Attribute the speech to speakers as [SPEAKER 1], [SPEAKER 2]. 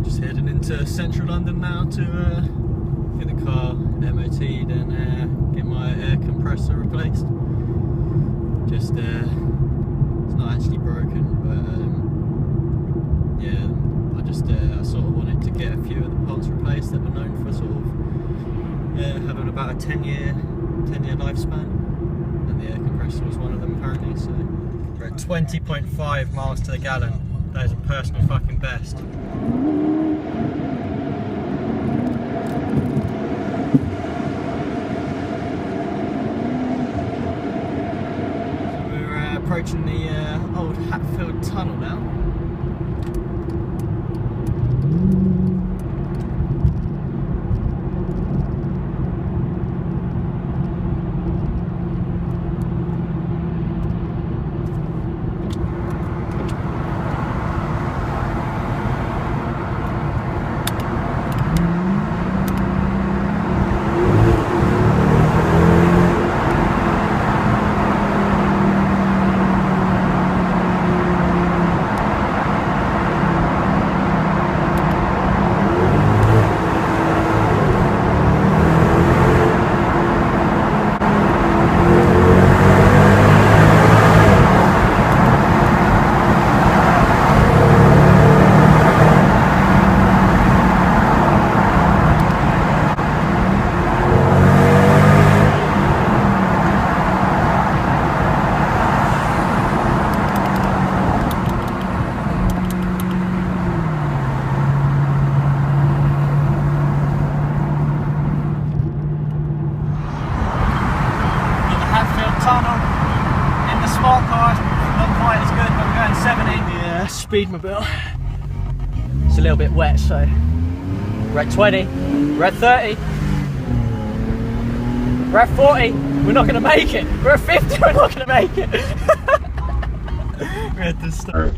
[SPEAKER 1] Just heading into central London now to get the car MOT'd and get my air compressor replaced. Just it's not actually broken, but yeah, I sort of wanted to get a few of the parts replaced that were known for sort of having about a 10-year lifespan, and the air compressor was one of them apparently. So we're at 20.5 miles to the gallon. That is a personal fucking best. Approaching the old Hatfield tunnel now. Tunnel in the smart car, not quite as good, but we're going 70. Yeah, speedmobile. It's a little bit wet, so we're at 20, we're at 30, we're at 40, we're not going to make it. We're at 50, we're not going to make it. We had to stop.